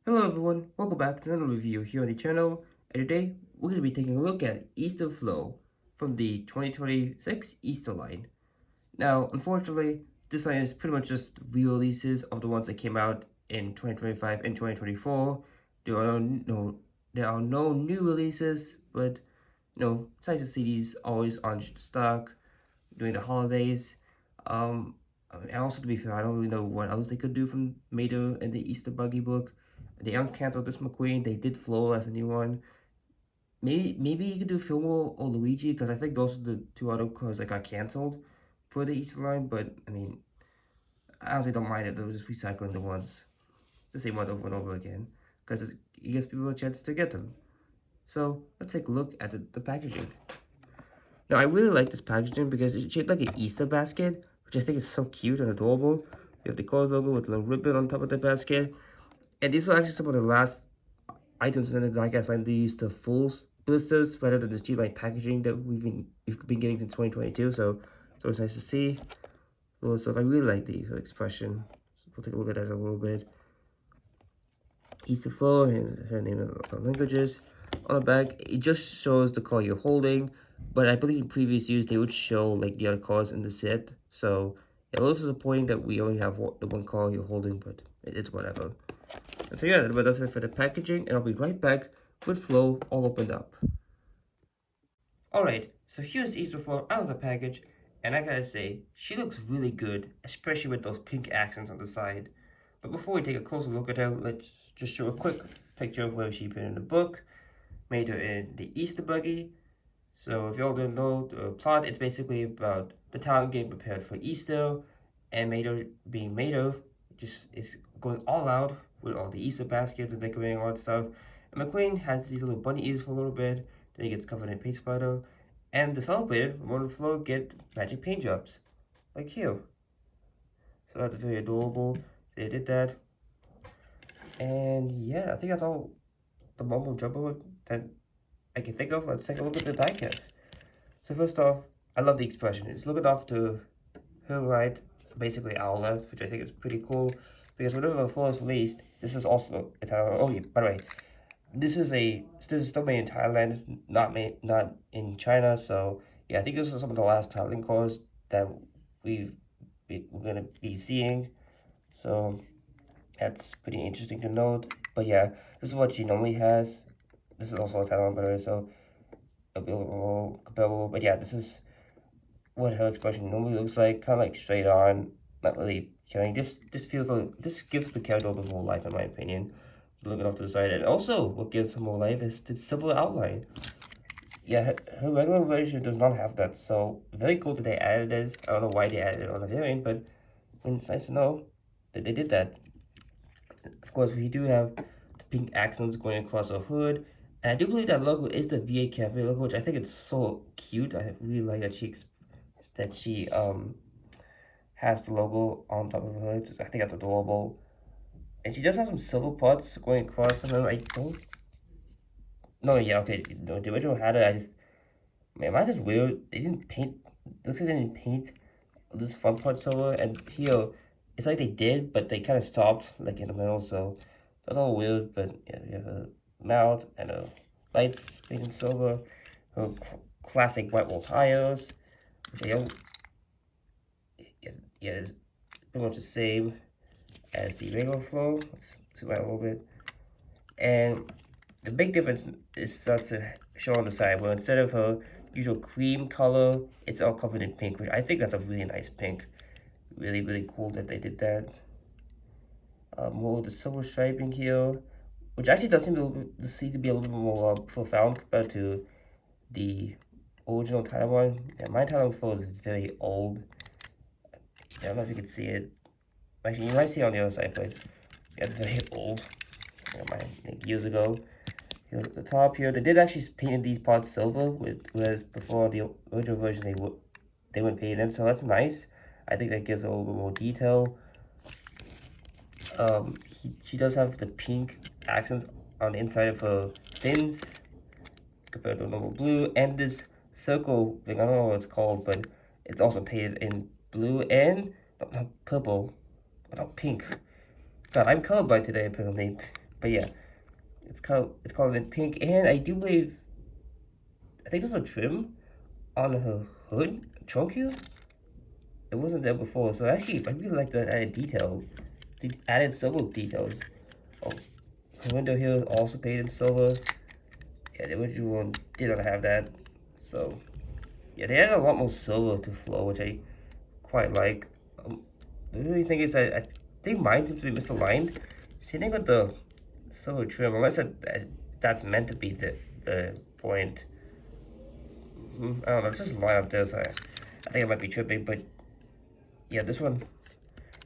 Hello everyone, welcome back to another review here on the channel, and today we're going to be taking a look at Easter Flo from the 2026 Easter line. Now, unfortunately, this line is pretty much just re-releases of the ones that came out in 2025 and 2024. There are no new releases, but it's nice to see these always on stock during the holidays. And also, to be fair, I don't really know what else they could do from Mater and the Easter Buggy book. They uncanceled this McQueen. They did Flo as a new one. Maybe you could do Fillmore or Luigi, because I think those are the two other cards that got canceled for the Easter line. But I mean, I honestly don't mind it. They're just recycling the same ones over and over again, because it gives people a chance to get them. So let's take a look at the packaging. Now, I really like this packaging because it's shaped like an Easter basket, which I think is so cute and adorable. You have the Cause logo with a little ribbon on top of the basket. And these are actually some of the last items in the diecast line to use the full blisters rather than this G-Line packaging that we've been getting since 2022. So it's always nice to see. Little stuff. I really like the expression. So we'll take a look at that in a little bit. Easter Flo and her name in languages. On the back, it just shows the card you're holding, but I believe in previous years they would show like the other cards in the set. So yeah, a little disappointing that we only have the one card you're holding, but it's whatever. And so yeah, but that's it for the packaging, and I'll be right back with Flo all opened up. Alright, so here's Easter Flo out of the package, and I gotta say, she looks really good, especially with those pink accents on the side. But before we take a closer look at her, let's just show a quick picture of where she appeared in the book. Made her in the Easter Buggy. So if y'all don't know the plot, it's basically about the town getting prepared for Easter, and Mater being Mater just is going all out with all the Easter baskets and decorating all that stuff. And McQueen has these little bunny ears for a little bit, then he gets covered in paint splatter. And the celebrated on the floor get magic paint jobs, like here. So that's very adorable. They did that. And yeah, I think that's all the mumbo jumbo that I can think of. Let's take a look at the diecast. So first off, I love the expression. It's looking off to her right, basically our left, which I think is pretty cool. Because whenever the floor is released, this is also a Thailand. Oh yeah, by the way, this is still made in Thailand, not in China. So yeah, I think this is some of the last Thailand cards that we're gonna be seeing. So that's pretty interesting to note. But yeah, this is what she normally has. This is also a Thailand battery, so it'll be a little more comparable. But yeah, this is what her expression normally looks like, kind of like straight on, not really caring. This feels like this gives the character a little bit more life, in my opinion. Looking off to the side, and also what gives her more life is the simple outline. Yeah, her regular version does not have that, so very cool that they added it. I don't know why they added it on the variant, but I mean, it's nice to know that they did that. Of course, we do have the pink accents going across the hood. And I do believe that logo is the VA Cafe logo, which I think it's so cute. I really like that she has the logo on top of her hood. I think that's adorable. And she does have some silver parts going across. And then I don't. No, yeah, okay. No, the original had it. Man, mine's just weird. They didn't paint. Looks like they didn't paint this front part silver. And here, it's like they did, but they kind of stopped like in the middle. So that's all weird. But yeah, you have a mouth and a lights painted silver. Her classic white wall tires, which I don't. Yeah, it's pretty much the same as the regular Flo. Let's zoom out a little bit. And the big difference is starts to show on the side, where instead of her usual cream color, it's all covered in pink, which I think that's a really nice pink. Really, really cool that they did that. More of the silver striping here, which actually does seem to be a little bit more profound compared to the original Thailand one. Yeah, my Thailand Flo is very old. I don't know if you can see it. Actually, you might see it on the other side, but yeah, it's very old. Like years ago. Here's at the top here. They did actually paint these parts silver, whereas before the original version they wouldn't paint them, so that's nice. I think that gives a little bit more detail. She does have the pink accents on the inside of her fins compared to normal blue, and this circle thing, I don't know what it's called, but it's also painted in blue and not purple, not pink. God, I'm colorblind today apparently. But yeah, it's called in pink, and I do believe I think there's a trim on her hood trunk here. It wasn't there before, so actually I really like that added detail. The added silver details. Oh, her window here is also painted in silver. Yeah, the original one did not have that. So yeah, they added a lot more silver to Flo, which I quite like. The only thing is I think mine seems to be misaligned. Sitting with the silver trim, unless that's meant to be the point. I don't know, it's just line up there, so I think I might be tripping, but yeah, this one,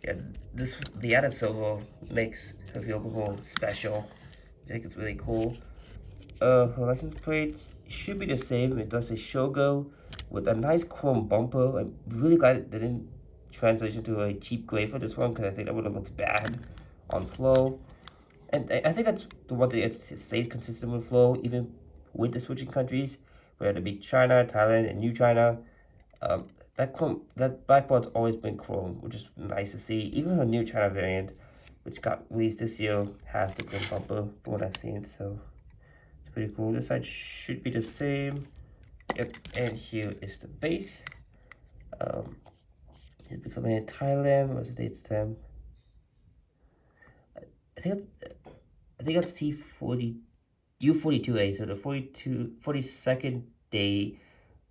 yeah, the added silver makes her feel a bit more special. I think it's really cool. Her license plates should be the same. It does say Showgirl with a nice chrome bumper. I'm really glad they didn't transition to a cheap gray for this one, because I think that would have looked bad on Flo. And I think that's the one thing that stays consistent with Flo, even with the switching countries, whether it be China, Thailand, and New China. That back part's always been chrome, which is nice to see. Even her New China variant, which got released this year, has the chrome bumper from what I've seen, so it's pretty cool. This side should be the same. Yep, and here is the base. It's becoming in Thailand. What's the date stamp? I think that's T40 U42A, so the 42nd day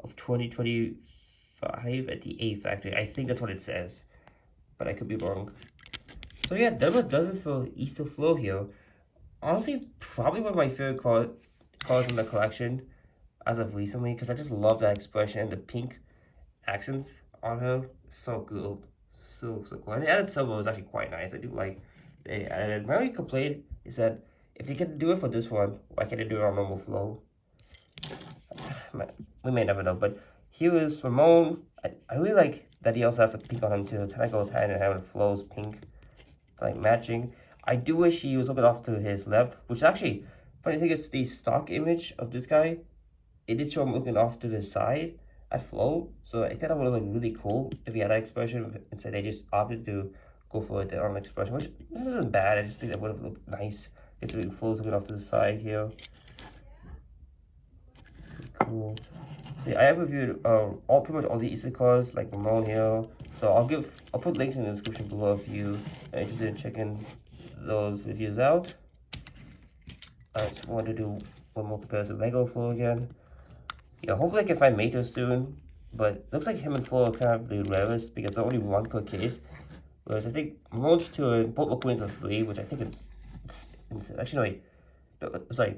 of 2025 at the A factory. I think that's what it says, but I could be wrong. So yeah, that about does it for Easter Flo here. Honestly, probably one of my favorite cars in the collection as of recently, because I just love that expression and the pink accents on her. So good. So cool. And the added silver was actually quite nice. I do like they added. My only complaint is that if they can do it for this one, why can't they do it on normal Flo? We may never know, but here is Ramon. I really like that he also has a pink on him too. Kind of goes hand in hand with Flo's pink, like matching. I do wish he was looking off to his left, which actually, funny thing is the stock image of this guy, it did show him looking off to the side at Flo. So I thought that would have looked really cool if he had that expression. Instead, they just opted to go for it on expression, which this isn't bad. I just think that would have looked nice if the Flo's looking off to the side here. Cool. So yeah, I have reviewed pretty much all the Easter cards, like Ramon here. So I'll put links in the description below if you are interested in checking those reviews out. I just want to do one more comparison with regular Flo again. Yeah, hopefully I can find Mato soon, but looks like him and Flo are kind of the rarest because they're only one per case. Whereas I think Ramon's 2 and both McQueen's are 3, which I think it's actually no, sorry,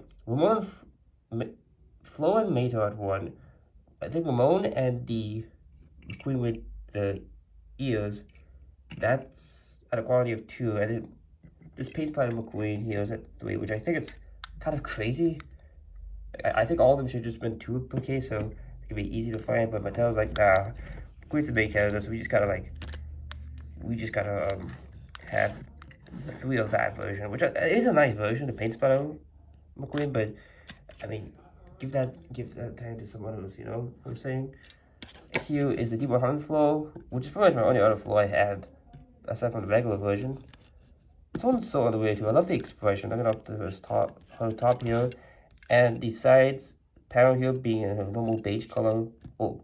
Flo and Mato at 1. I think Ramon and the McQueen with the ears, that's at a quality of 2. I think this paint splattered McQueen here is at 3, which I think it's kind of crazy. I think all of them should have just been 2 per case, so it could be easy to find. But Mattel's like, nah, McQueen's the main character, so we just gotta have 3 of that version, which is a nice version, the paint splatter McQueen. But I mean, give that time to someone else, you know what I'm saying? Here is the D100 Flo, which is pretty much my only other Flo I had, aside from the regular version. This one's so underrated too. I love the expression. Looking up to her top here, and the sides panel here being in a normal beige color. Well,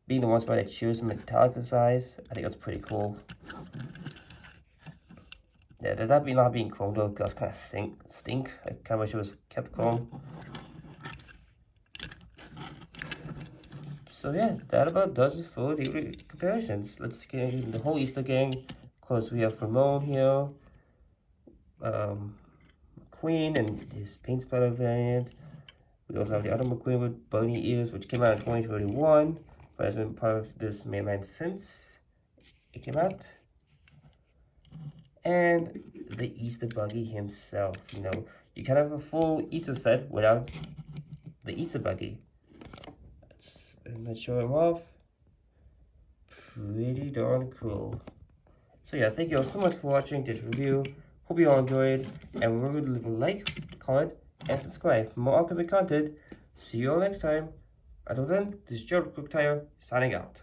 being the one spot that shows some metallic size. I think that's pretty cool. Yeah, does that be not being chrome though? Because kind of stink. I kind of wish it was kept chrome. So yeah, that about does it for the comparisons. Let's get into the whole Easter gang. Of course, we have Ramon here, McQueen and his paint splatter variant. We also have the other McQueen with bunny ears, which came out in 2021, but has been part of this mainline since it came out. And the Easter Buggy himself. You know, you can have a full Easter set without the Easter Buggy. And let's show him off. Pretty darn cool. So yeah, thank you all so much for watching this review. Hope you all enjoyed. And remember to leave a like, comment, and subscribe for more upcoming content. See you all next time. Until then, this is Joe Quick Tire signing out.